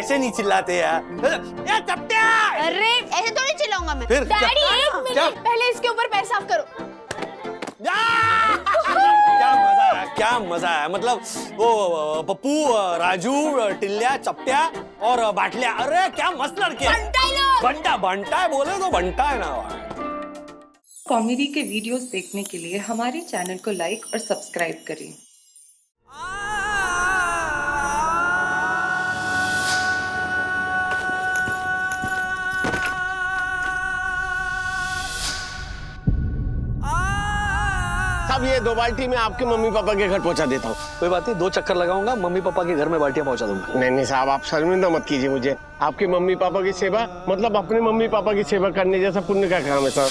ऐसे नहीं चिल्लाते यार चपटिया। अरे ऐसे तो नहीं चिल्लाऊंगा मैं। फिर डैडी एक मिनट, पहले इसके ऊपर पैर साफ करो। क्या मजा है, मतलब वो पप्पू, राजू, टिल्ल्या, चपटिया और बाटलिया, अरे क्या मस्त लड़के। बंटा बंटा है, बोले तो बंटा है ना। कॉमेडी के वीडियोस देखने के लिए हमारे चैनल को लाइक और सब्सक्राइब करें। अब ये 2 बाल्टी में आपके मम्मी पापा के घर पहुंचा देता हूँ। कोई बात नहीं, 2 चक्कर लगाऊंगा, मम्मी पापा के घर में बाल्टियां पहुंचा दूंगा। नहीं नहीं साहब, आप शर्मिंदा मत कीजिए मुझे। आपके मम्मी पापा की सेवा मतलब अपने मम्मी पापा की सेवा करने जैसा पुण्य का काम है साहब।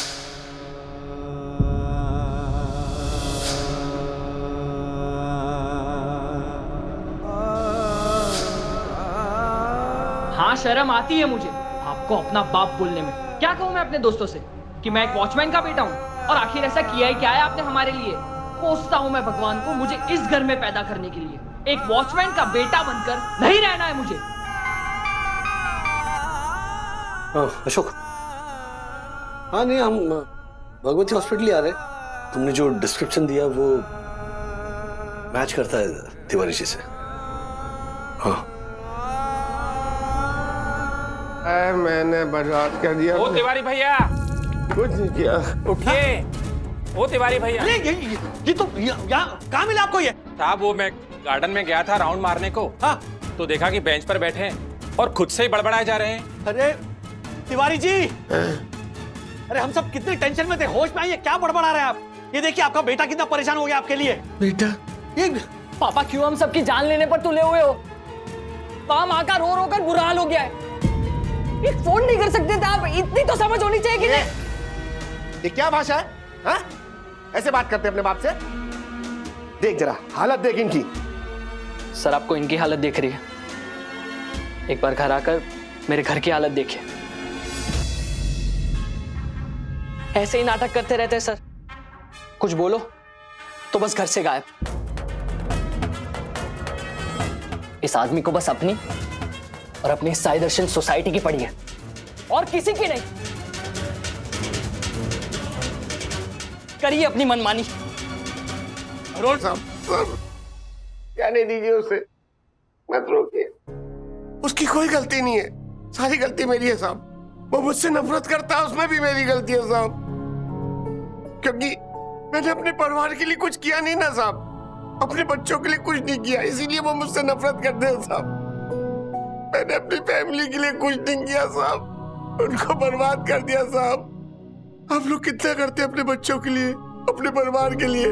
हाँ, शर्म आती है मुझे आपको अपना बाप बोलने में। क्या कहूँ मैं अपने दोस्तों से कि मैं एक वॉचमैन का बेटा हूँ, और आखिर ऐसा किया ही क्या है आपने हमारे लिए। कोसता हूँ मैं भगवान को मुझे इस घर में पैदा करने के लिए। एक वॉचमैन का बेटा बनकर नहीं रहना है मुझे। अशोक, हाँ नहीं, हम भगवती हॉस्पिटल ही आ रहे। तुमने जो डिस्क्रिप्शन दिया वो मैच करता है तिवारी जी से। हाँ, मैंने बर्बाद कर दिया। ओ तिवारी भैया, कुछ नहीं किया। उठिए। ओ तिवारी भैया, ये तो यहाँ कहाँ मिला आपको ये? साहब वो मैं गार्डन में गया था राउंड मारने को। हाँ, तो देखा कि बेंच पर बैठे हैं और खुद से ही बड़बड़ाए जा रहे हैं। अरे तिवारी जी, अरे हम सब कितने टेंशन में थे, होश में आइए, क्या बड़बड़ा रहे हैं आप? ये देखिए आपका बेटा कितना परेशान हो गया आपके लिए। बेटा, ये पापा क्यों हम सबकी जान लेने पर तुले हुए हो? वहां माँ का रो रो कर बुरा हाल हो गया है। एक फोन नहीं कर सकते थे आप? इतनी तो समझ होनी चाहिए कि नहीं? ये क्या भाषा है? हाँ? ऐसे बात करते अपने बाप से? देख जरा हालत देख इनकी। सर, आपको इनकी हालत देख रही है, एक बार घर आकर मेरे घर की हालत देखिए। ऐसे ही नाटक करते रहते हैं सर, कुछ बोलो तो बस घर से गायब। इस आदमी को बस अपनी और अपनी साई दर्शन सोसाइटी की पड़ी है, और किसी की नहीं। करिए अपनी मनमानी। अरुण साहब, कहने दीजिए उसे, मत रोकिए। उसकी कोई गलती नहीं है, सारी गलती मेरी है साहब। वो मुझसे नफरत करता है, उसमें भी मेरी गलती है साहब, क्योंकि मैंने अपने परिवार के लिए कुछ किया नहीं ना साहब, अपने बच्चों के लिए कुछ नहीं किया, इसीलिए वो मुझसे नफरत करते हैं साहब। मैंने अपनी फैमिली के लिए कुछ नहीं किया साहब, उनको बर्बाद कर दिया साहब। आप लोग कितना करते हैं अपने बच्चों के लिए, अपने परिवार के लिए,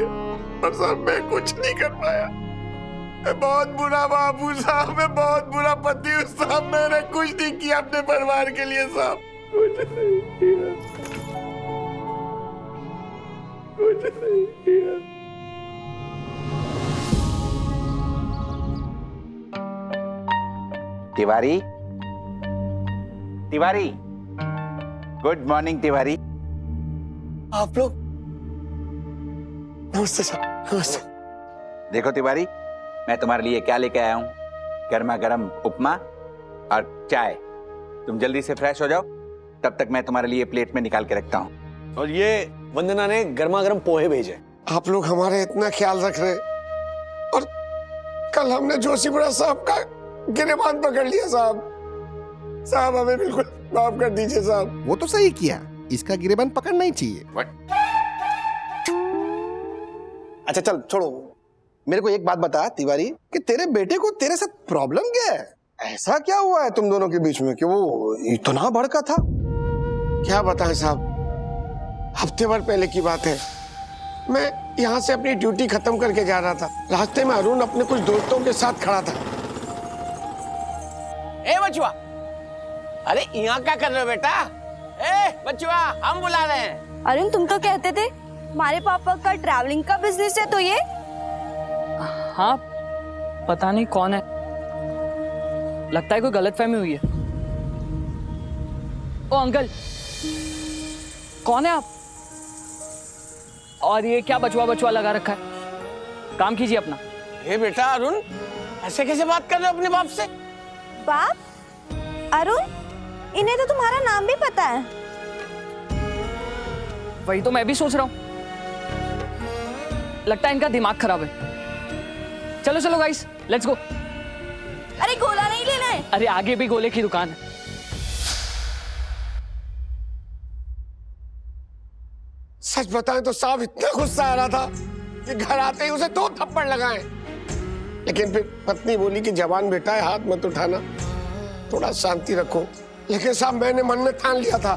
पर साहब मैं कुछ नहीं कर पाया। मैं बहुत बुरा बाबू साहब, मैं बहुत बुरा पति हूँ साहब, मैंने कुछ नहीं किया अपने परिवार के लिए साहब, कुछ नहीं किया, कुछ नहीं किया। Tiwari, Tiwari, good morning Tiwari. आप लोग, नमस्ते साहब, नमस्ते। देखो तिवारी, मैं तुम्हारे लिए क्या लेके आया हूँ, गर्मा गर्म उपमा और चाय। तुम जल्दी से फ्रेश हो जाओ, तब तक मैं तुम्हारे लिए प्लेट में निकाल के रखता हूँ। और ये वंदना ने गर्मा गर्म पोहे भेजे। आप लोग हमारे इतना ख्याल रख रहे हैं, और कल हमने जोशीपुरा साहब का गिरेबान पकड़ लिया साहब। साहब हमें बिल्कुल माफ कर दीजिए साहब। वो तो सही किया, इसका गिरेबान पकड़ना ही चाहिए। अच्छा चल छोड़ो, मेरे को एक बात बता तिवारी, कि तेरे बेटे को तेरे साथ प्रॉब्लम क्या है? ऐसा क्या हुआ है तुम दोनों के बीच में कि वो इतना भड़का था? क्या बताएं साहब, हफ्ते भर पहले की बात है। मैं यहाँ से अपनी ड्यूटी खत्म करके जा रहा था, रास्ते में अरुण अपने कुछ दोस्तों के साथ खड़ा था। ए बचुआ, अरे यहाँ क्या कर रहे हो बेटा? ए बचुआ, हम बुला रहे हैं। अरुण, तुम तो कहते थे हमारे पापा का ट्रैवलिंग का बिजनेस है, तो ये? हाँ, पता नहीं कौन है, लगता है कोई गलतफहमी हुई है। ओ अंकल, कौन है आप? और ये क्या बचुआ बचुआ लगा रखा है? काम कीजिए अपना। ए बेटा अरुण, ऐसे कैसे बात कर रहे हो अपने बाप से? बाप? अरुण, इन्हें तो तुम्हारा नाम भी पता है। वही तो मैं भी सोच रहा हूँ, लगता है इनका दिमाग खराब है। चलो चलो गाइस, लेट्स गो। अरे गोला नहीं लेना है। अरे आगे भी गोले की दुकान है। सच बताएं तो साहब इतना गुस्सा आ रहा था कि घर आते ही उसे 2 थप्पड़ लगाए, लेकिन फिर पत्नी बोली कि जवान बेटा है, हाथ मत उठाना, थोड़ा शांति रखो। लेकिन साहब मैंने मन में ठान लिया था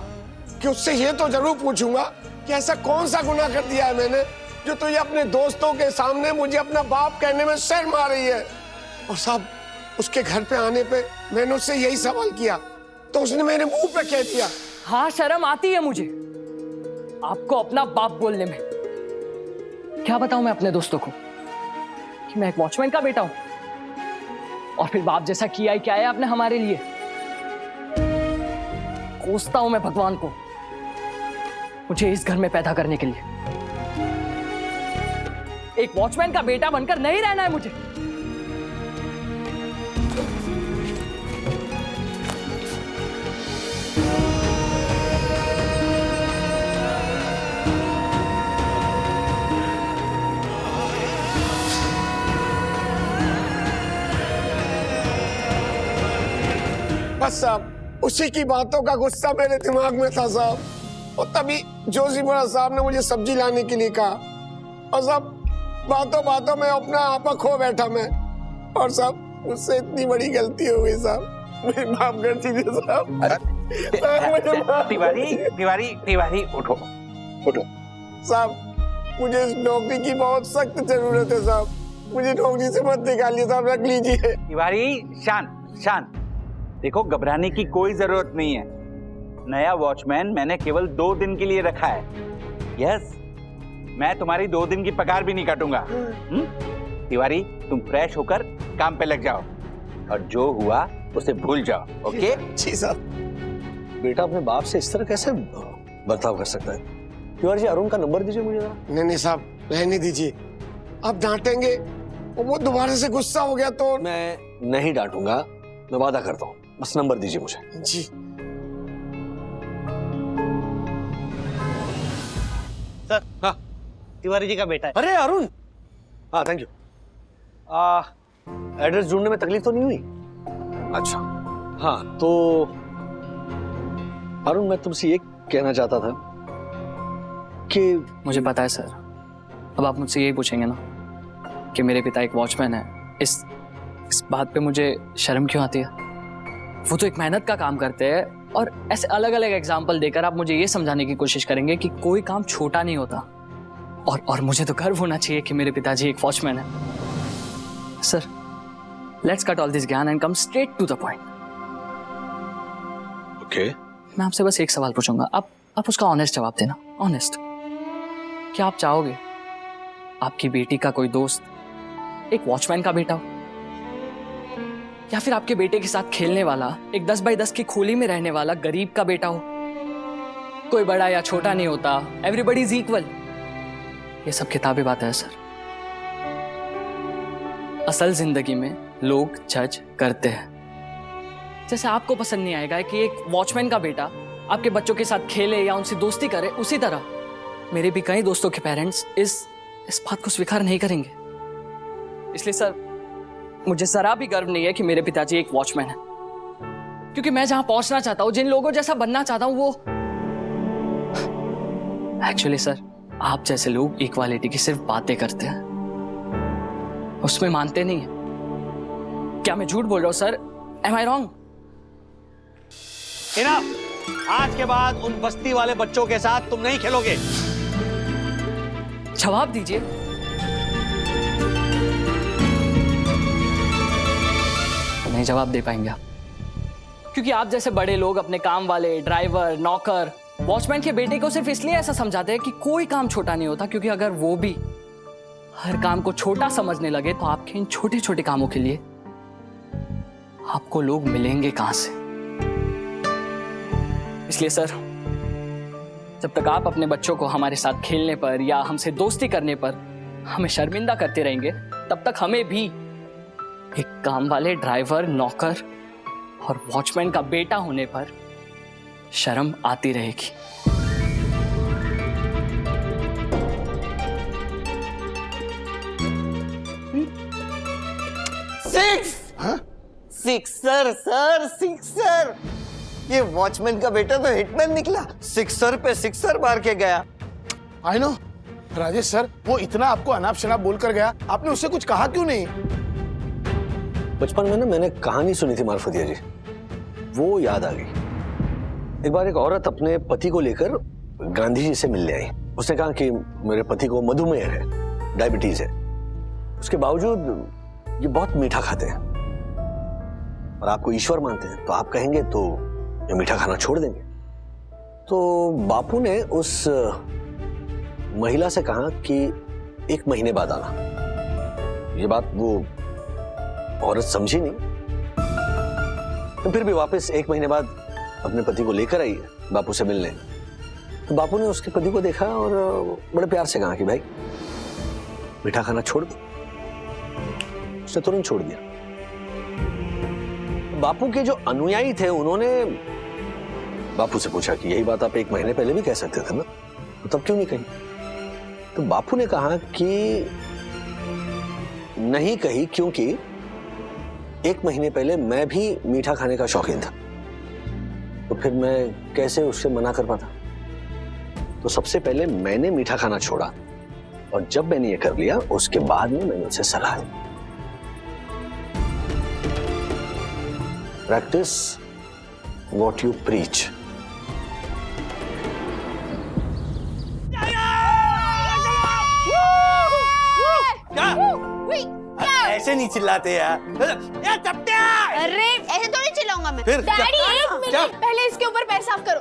कि उससे ये तो जरूर पूछूंगा कि ऐसा कौन सा गुनाह कर दिया है मैंने जो तो ये अपने दोस्तों के सामने मुझे अपना बाप कहने में शर्म आ रही है। और साहब उसके घर पे आने पे मैंने उससे यही सवाल किया तो उसने मेरे मुंह पे कह दिया। हाँ, शर्म आती है मुझे आपको अपना बाप बोलने में। क्या बताऊं मैं अपने दोस्तों को कि मैं एक वॉचमैन का बेटा हूं, और फिर बाप जैसा किया ही क्या है आपने हमारे लिए। कोसता हूं मैं भगवान को मुझे इस घर में पैदा करने के लिए। एक वॉचमैन का बेटा बनकर नहीं रहना है मुझे। बस साहब उसी की बातों का गुस्सा मेरे दिमाग में था साहब, और तभी जोशी बड़ा साहब ने मुझे सब्जी लाने के लिए कहा, और साहब बातों बातों में अपना आपा खो बैठा मैं। और साहब मुझसे इतनी बड़ी गलती हो गई साहब, मुझे माफ कर दीजिए साहब। तिवारी तिवारी तिवारी उठो उठो। साहब मुझे इस नौकरी की बहुत सख्त जरूरत है साहब, मुझे नौकरी से मत निकालिए साहब, रख लीजिए। तिवारी शांत शांत। देखो घबराने की कोई जरूरत नहीं है। नया वॉचमैन मैंने केवल 2 दिन के लिए रखा है। यस, मैं तुम्हारी 2 दिन की पगार भी नहीं काटूंगा। तिवारी तुम फ्रेश होकर काम पे लग जाओ और जो हुआ उसे भूल जाओ। ओके जी साहब। बेटा अपने बाप से इस तरह कैसे बर्ताव कर सकता है? तिवारी जी, अरुण का नंबर दीजिए मुझे जरा। नहीं साहब रहने दीजिए, आप डांटेंगे और वो दोबारा से गुस्सा हो गया तो। मैं नहीं डांटूंगा, मैं वादा करता हूँ। बस नंबर दीजिए मुझे। जी सर। हाँ तिवारी जी का बेटा है। अरे अरुण, हाँ थैंक यू। एड्रेस ढूंढने में तकलीफ तो नहीं हुई? अच्छा हाँ, तो अरुण मैं तुमसे ये कहना चाहता था कि मुझे पता है सर, अब आप मुझसे यही पूछेंगे ना कि मेरे पिता एक वॉचमैन है। इस बात पे मुझे शर्म क्यों आती है? वो तो एक मेहनत का काम करते हैं, और ऐसे अलग अलग एग्जाम्पल देकर आप मुझे ये समझाने की कोशिश करेंगे कि कोई काम छोटा नहीं होता। और मुझे तो गर्व होना चाहिए कि मेरे पिताजी एक वॉचमैन है। Sir, let's cut all this gyan and come straight to the point. Okay, मैं आपसे बस एक सवाल पूछूंगा, आप उसका ऑनेस्ट जवाब देना। ऑनेस्ट। क्या आप चाहोगे आपकी बेटी का कोई दोस्त एक वॉचमैन का बेटा हो, या फिर आपके बेटे के साथ खेलने वाला एक 10 बाई 10 की खोली में रहने वाला गरीब का बेटा हो? कोई बड़ा या छोटा नहीं होता, एवरीबॉडी इज इक्वल। ये सब किताबी बातें हैं सर। असल जिंदगी में लोग जज करते हैं। जैसे आपको पसंद नहीं आएगा कि एक वॉचमैन का बेटा आपके बच्चों के साथ खेले या उनसे दोस्ती करे, उसी तरह मेरे भी कई दोस्तों के पेरेंट्स इस बात को स्वीकार नहीं करेंगे। इसलिए सर, मुझे जरा भी गर्व नहीं है कि मेरे पिताजी एक वॉचमैन है, क्योंकि मैं जहां पहुंचना चाहता हूं, जिन लोगों जैसा बनना चाहता हूं, वो एक्चुअली सर, आप जैसे लोग इक्वालिटी की सिर्फ बातें करते हैं, उसमें मानते नहीं है। क्या मैं झूठ बोल रहा हूं sir? Am I wrong? Enough. आज के बाद उन बस्ती वाले बच्चों के साथ तुम नहीं खेलोगे। जवाब दीजिए। नहीं जवाब दे पाएंगे आप, क्योंकि आप जैसे बड़े लोग अपने काम वाले, ड्राइवर, नौकर, वॉचमैन के बेटे को सिर्फ इसलिए ऐसा समझाते हैं कि कोई काम छोटा नहीं होता, क्योंकि अगर वो भी हर काम को छोटा समझने लगे तो आपके इन छोटे छोटे कामों के लिए आपको लोग मिलेंगे कहां से? इसलिए सर, जब तक आप अपने बच्चों को हमारे साथ खेलने पर या हमसे दोस्ती करने पर हमें शर्मिंदा करते रहेंगे, तब तक हमें भी एक काम वाले, ड्राइवर, नौकर और वॉचमैन का बेटा होने पर शर्म आती रहेगी। Sixer sir, sixer. ये वॉचमैन का बेटा तो हिटमैन निकला, सिक्सर पे सिक्सर मार के गया। आई नो राजेश सर, वो इतना आपको अनाप शनाप बोलकर गया, आपने उससे कुछ कहा क्यों नहीं? बचपन में ना मैंने कहानी सुनी थी मार्फतिया जी, वो याद आ गई। एक बार एक औरत अपने पति को लेकर गांधी जी से मिलने आई। उसने कहा कि मेरे पति को मधुमेह है, डायबिटीज है, उसके बावजूद ये बहुत मीठा खाते हैं और आपको ईश्वर मानते हैं, तो आप कहेंगे तो ये मीठा खाना छोड़ देंगे। तो बापू ने उस महिला से कहा कि 1 महीने बाद आना। ये बात वो औरत समझी नहीं, तो फिर भी वापस 1 महीने बाद अपने पति को लेकर आई बापू से मिलने। तो बापू ने उसके पति को देखा और बड़े प्यार से कहा कि भाई मीठा खाना छोड़ दो। उसने तुरंत छोड़ दिया। बापू के जो अनुयायी थे उन्होंने बापू से पूछा कि यही बात आप 1 महीने पहले भी कह सकते थे ना, तो तब क्यों नहीं कही? तो बापू ने कहा कि नहीं कही क्योंकि 1 महीने पहले मैं भी मीठा खाने का शौकीन था, तो फिर मैं कैसे उससे मना कर पाता। तो सबसे पहले मैंने मीठा खाना छोड़ा और जब मैंने ये कर लिया उसके बाद में मैंने उसे सलाह दी, प्रैक्टिस वॉट यू प्रीच। ऐसे नहीं चिल्लाते यार। अरे ऐसे थोड़ी चिल्लाऊंगा मैं। फिर डैडी क्या? 1 मिनट क्या? पहले इसके ऊपर पैर साफ करो।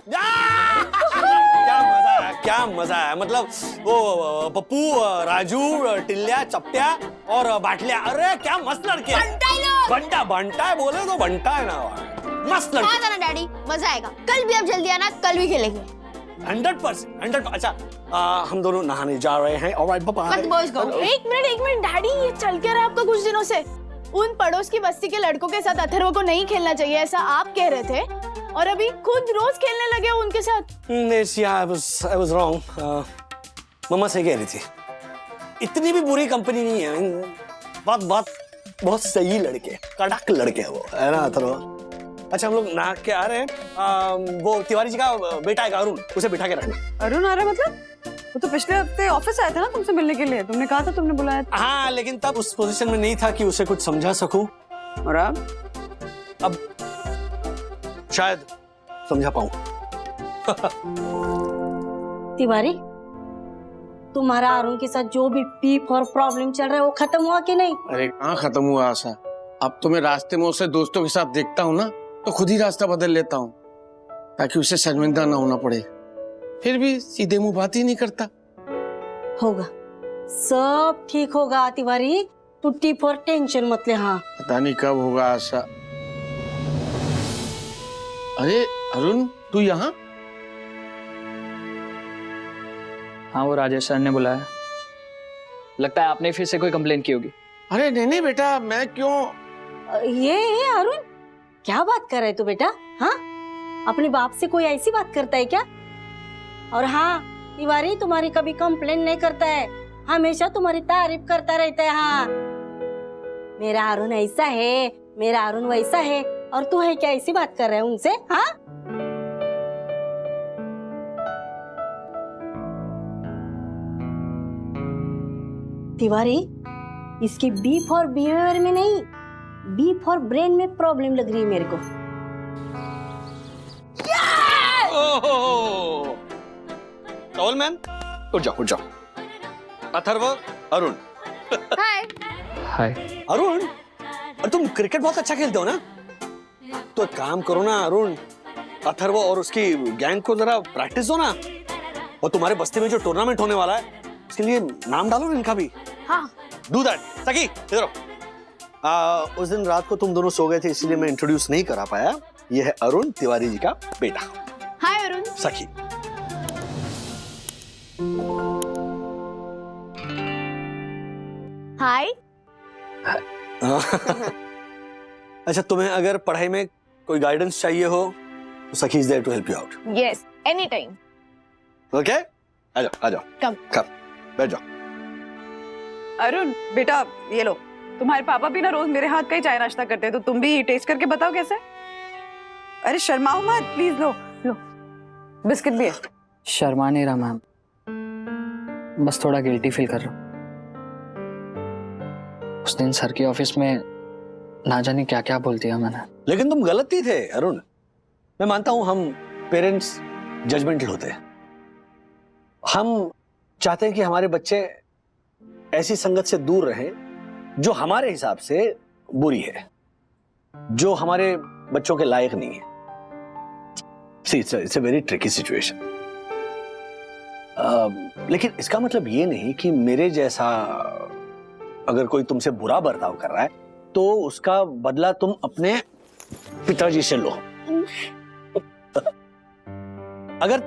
क्या मजा है, क्या मजा है। मतलब वो पप्पू, राजू, टिल्ल्या, चप्ट्या और बाटल्या, अरे क्या मस्त लड़के हैं। बंटा बंटा है, बोले तो बंटा है ना, मस्त लड़के। हाँ ना डैडी, मजा आएगा। कल भी आप जल्दी आना, कल भी खेलेंगे। 100%। अच्छा हम दोनों नहाने जा रहे हैं। Alright bye. एक मिनट डैडी, ये चल क्या रहा है आपका कुछ दिनों से? उन पड़ोस की बस्ती के लड़कों के साथ अथर्व को नहीं खेलना चाहिए ऐसा आप कह रहे थे, और अभी खुद रोज खेलने लगे हो उनके साथ। I was wrong. मम्मा सही कह रही थी, इतनी भी बुरी कंपनी नहीं है। बहुत सही लड़के, कड़क लड़के हैं वो, है ना अथर्व? अच्छा हम लोग नहा के आ रहे हैं। वो तिवारी जी का बेटा है अरुण, उसे बिठा के रखना। अरुण आ रहा मतलब? वो तो पिछले हफ्ते ऑफिस आया था ना तुमसे मिलने के लिए, तुमने कहा था, तुमने बुलाया था। हाँ लेकिन तब उस पोजीशन में नहीं था कि उसे कुछ समझा सकूं, और अब शायद समझा पाऊं। तिवारी, तुम्हारा अरुण के साथ जो भी बीफ और प्रॉब्लम चल रहा है वो खत्म हुआ कि नहीं? अरे कहाँ खत्म हुआ आशा, अब तो मैं रास्ते में उसे दोस्तों के साथ देखता हूँ ना, तो खुद ही रास्ता बदल लेता हूँ ताकि उसे शर्मिंदा ना होना पड़े। फिर भी सीधे मुंह बात ही नहीं करता। होगा, सब ठीक होगा तिवारी, तू टिप और टेंशन मत ले। हाँ पता नहीं कब होगा आशा। अरे अरुण तू यहाँ? हाँ वो राजेश सर ने बुलाया, लगता है आपने फिर से कोई कंप्लेन की होगी। अरे नहीं बेटा, मैं क्यों? ये अरुण क्या बात कर रहे तू बेटा? हाँ अपने बाप से कोई ऐसी बात करता है क्या? और हाँ तिवारी तुम्हारी कभी कंप्लेन नहीं करता है, हमेशा तुम्हारी तारीफ करता रहता है। हाँ मेरा अरुण ऐसा है, मेरा अरुण वैसा है, और तू है क्या ऐसी बात कर रहे है उनसे? हाँ तिवारी, इसकी बी फॉर बिहेवियर में नहीं, बी फॉर ब्रेन में प्रॉब्लम लग रही है मेरे को। टॉल मैन, उठ जाओ। अथर्व, अरुण। हाय। अरुण, और तुम क्रिकेट बहुत अच्छा खेलते हो ना, तो एक काम करो ना अरुण, अथर्व और उसकी गैंग को जरा प्रैक्टिस दो ना, और तुम्हारे बस्ती में जो टूर्नामेंट होने वाला है उसके लिए नाम डालो ना इनका भी। हाँ डू दैट। सकी इधर आओ। उस दिन रात को तुम दोनों सो गए थे इसलिए मैं इंट्रोड्यूस नहीं करा पाया, ये है अरुण, तिवारी जी का बेटा। हाय अरुण। सखी। हाय। अच्छा, तुम्हें अगर पढ़ाई में कोई गाइडेंस चाहिए हो तो Sakhi is there to help you out. Yes, any time. Okay, आ जाओ कम बैठ जाओ। अरुण बेटा ये लो, तुम्हारे पापा भी ना रोज मेरे हाथ का ही चाय नाश्ता करते हैं, तो तुम भी टेस्ट करके बताओ कैसे। अरे शर्माओ मत प्लीज, लो लो बिस्किट भी है। शर्मा नहीं रहा मैम, बस थोड़ा गिल्टी फील कर रहा हूँ। उस दिन सर के ऑफिस में ना जाने क्या क्या बोल दिया मैंने। लेकिन तुम गलत ही थे अरुण। मैं मानता हूं हम पेरेंट्स जजमेंटल होते हैं, हम चाहते हैं कि हमारे बच्चे ऐसी संगत से दूर रहें जो हमारे हिसाब से बुरी है, जो हमारे बच्चों के लायक नहीं है। It's a very tricky situation. लेकिन इसका मतलब ये नहीं कि मेरे जैसा अगर कोई तुमसे बुरा बर्ताव कर रहा है तो उसका बदला तुम अपने पिताजी से लो। अगर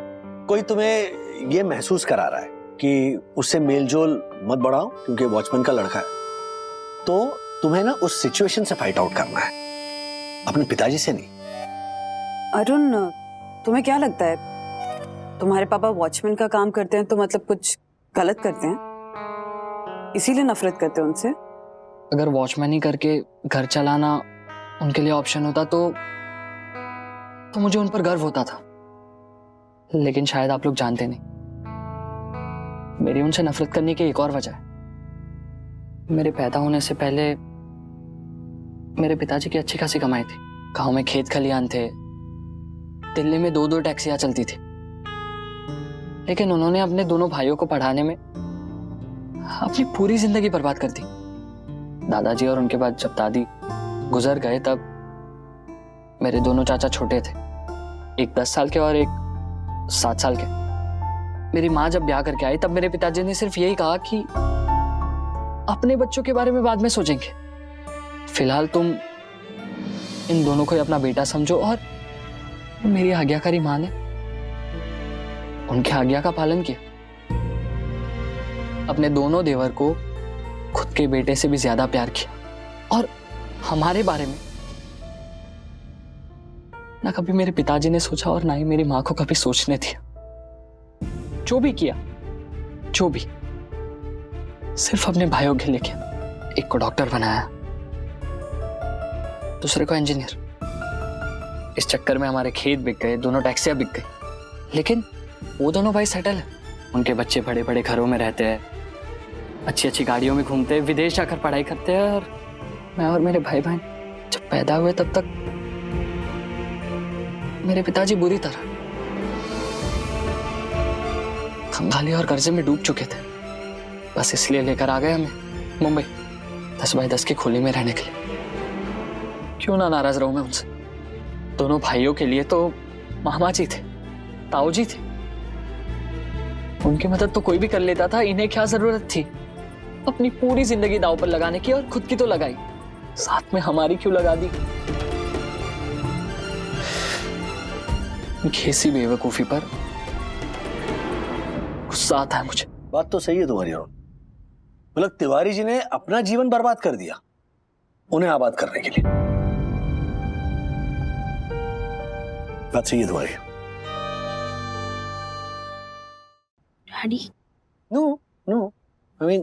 कोई तुम्हें यह महसूस करा रहा है कि उससे मेलजोल मत बढ़ाओ क्योंकि वॉचमैन का लड़का है, तो तुम्हें ना उस सिचुएशन से फाइट आउट करना है, अपने पिताजी से नहीं। अरुण तुम्हें क्या लगता है, तुम्हारे पापा वॉचमैन का काम करते हैं तो मतलब कुछ गलत करते हैं, इसीलिए नफरत करते हैं उनसे? अगर वॉचमैन ही करके घर चलाना उनके लिए ऑप्शन होता तो मुझे उन पर गर्व होता था। लेकिन शायद आप लोग जानते नहीं, मेरी उनसे नफरत करने की एक और वजह है। मेरे पैदा होने से पहले मेरे पिताजी की अच्छी खासी कमाई थी। गांव में खेत खलियान थे, दिल्ली में 2-2 टैक्सियां चलती थी। लेकिन उन्होंने अपने दोनों भाइयों को पढ़ाने में अपनी पूरी जिंदगी बर्बाद कर दी। दादाजी और उनके बाद जब दादी गुजर गए तब मेरे दोनों चाचा छोटे थे, एक 10 साल के और एक 7 साल के। मेरी माँ जब ब्याह करके आई तब मेरे पिताजी ने सिर्फ यही कहा कि अपने बच्चों के बारे में बाद में सोचेंगे, फिलहाल तुम इन दोनों को अपना बेटा समझो। और मेरी आज्ञाकारी माँ ने उनकी आज्ञा का पालन किया, अपने दोनों देवर को खुद के बेटे से भी ज्यादा प्यार किया। और हमारे बारे में ना कभी मेरे पिताजी ने सोचा और ना ही मेरी माँ को कभी सोचने दिया। जो भी किया, जो भी, सिर्फ अपने भाइयों के लिए किया। एक को डॉक्टर बनाया, दूसरे को इंजीनियर। इस चक्कर में हमारे खेत बिक गए, दोनों टैक्सियां बिक गई। लेकिन वो दोनों भाई सेटल है, उनके बच्चे बड़े बड़े घरों में रहते हैं, अच्छी अच्छी गाड़ियों में घूमते हैं, विदेश जाकर पढ़ाई करते हैं। और मैं और मेरे भाई बहन जब पैदा हुए तब तक मेरे पिताजी बुरी तरह खंगाली और कर्जे में डूब चुके थे। बस इसलिए लेकर आ गए हमें मुंबई 10x10 की खोली में रहने के लिए। क्यों ना नाराज रहूं मैं उनसे। दोनों भाइयों के लिए तो मामा जी थे, ताऊ जी थे, उनकी मदद तो कोई भी कर लेता था। इन्हें क्या जरूरत थी अपनी पूरी जिंदगी दांव पर लगाने की, और खुद की तो लगाई, साथ में हमारी क्यों लगा दी। घिसी बेवकूफी पर गुस्सा आता है मुझे। बात तो सही है तुम्हारी अरुण, मतलब तिवारी जी ने अपना जीवन बर्बाद कर दिया उन्हें आबाद करने के लिए। बात सही है तुम्हारी। Daddy no I mean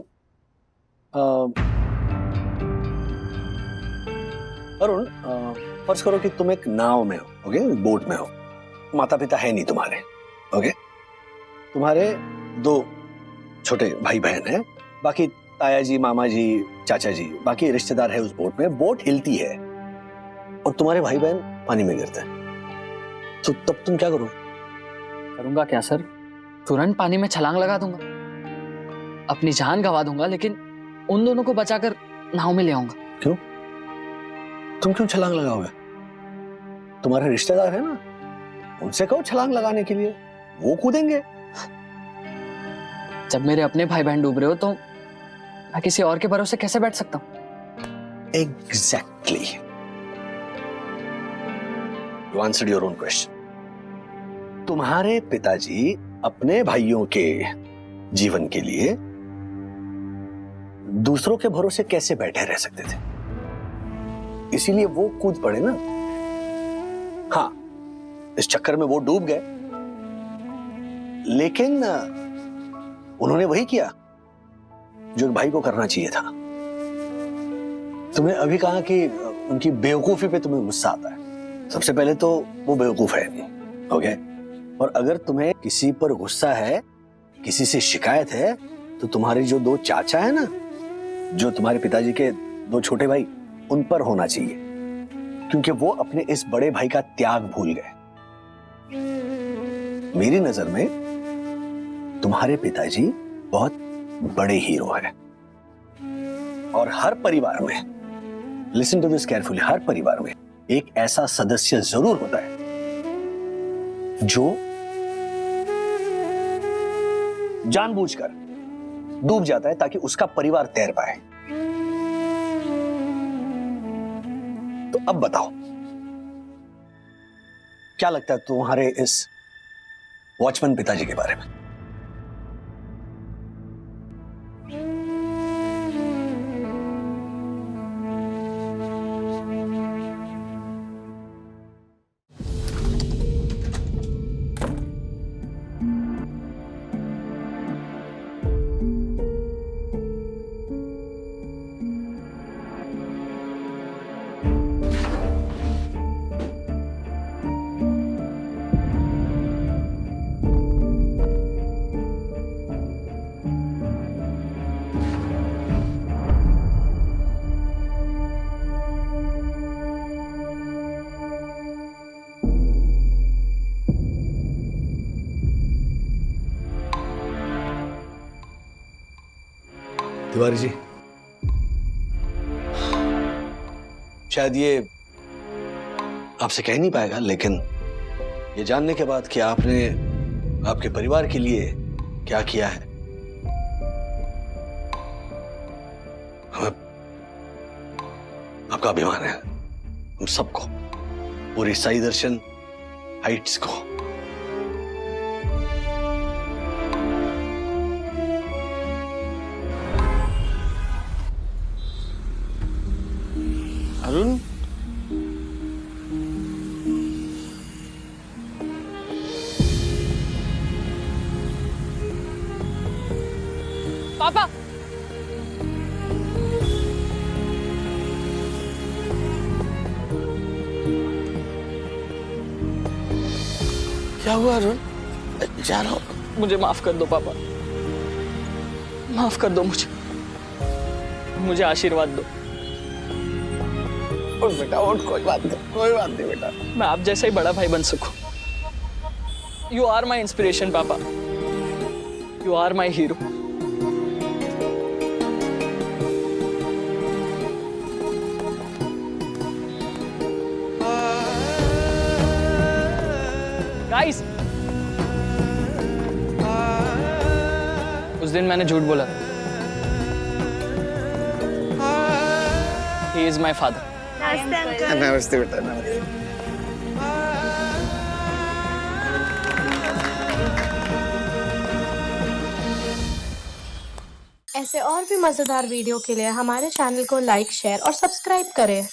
Arun, फर्ज करो कि तुम एक नाव में हो, ओके, बोट में हो, माता पिता है नहीं तुम्हारे, ओके, तुम्हारे 2 छोटे भाई बहन हैं, बाकी ताया जी, मामा जी, चाचा जी, बाकी रिश्तेदार है उस बोट में। बोट हिलती है और तुम्हारे भाई बहन पानी में गिरते हैं, तो तब तुम क्या करोगे? करूंगा क्या सर, तुरंत पानी में छलांग लगा दूंगा, अपनी जान गंवा दूंगा, लेकिन उन दोनों को बचाकर नाव में ले आऊंगा। क्यों? तुम क्यों छलांग लगाओगे? तुम्हारे रिश्तेदार है ना, उनसे कहो छलांग लगाने के लिए, वो कूदेंगे। जब मेरे अपने भाई बहन डूब रहे हो तो मैं किसी और के भरोसे कैसे बैठ सकता हूं? Exactly, you answered your own question. तुम्हारे पिताजी अपने भाइयों के जीवन के लिए दूसरों के भरोसे कैसे बैठे रह सकते थे? इसीलिए वो कूद पड़े ना। हाँ, इस चक्कर में वो डूब गए, लेकिन उन्होंने वही किया जो भाई को करना चाहिए था। तुमने अभी कहा कि उनकी बेवकूफी पे तुम्हें गुस्सा आता है। सबसे पहले तो वो बेवकूफ है नहीं, ओके? और अगर तुम्हें किसी पर गुस्सा है, किसी से शिकायत है, तो तुम्हारे जो दो चाचा है ना, जो तुम्हारे पिताजी के दो छोटे भाई, उन पर होना चाहिए, क्योंकि वो अपने इस बड़े भाई का त्याग भूल गए। मेरी नजर में तुम्हारे पिताजी बहुत बड़े हीरो हैं। और हर परिवार में, लिसन टू दिस केयरफुली, हर परिवार में एक ऐसा सदस्य जरूर होता है जो जानबूझकर डूब जाता है ताकि उसका परिवार तैर पाए। तो अब बताओ, क्या लगता है तुम्हारे इस वॉचमैन पिताजी के बारे में? तिवारी जी, शायद ये आपसे कह नहीं पाएगा, लेकिन ये जानने के बाद कि आपने आपके परिवार के लिए क्या किया है, हमें आपका अभिमान है, हम सबको, पूरी साई दर्शन हाइट्स को। अरुण, पापा, क्या हुआ अरुण? जा रहा हूं। मुझे माफ कर दो पापा, माफ कर दो मुझे आशीर्वाद दो। उठ बेटा उठ, कोई बात नहीं बेटा। मैं आप जैसा ही बड़ा भाई बन सकूं। You are my inspiration papa, you are my hero. Guys, उस दिन मैंने झूठ बोला। He is my father. नमस्ते बेटा, नमस्ते। ऐसे और भी मजेदार वीडियो के लिए हमारे चैनल को लाइक, शेयर और सब्सक्राइब करें।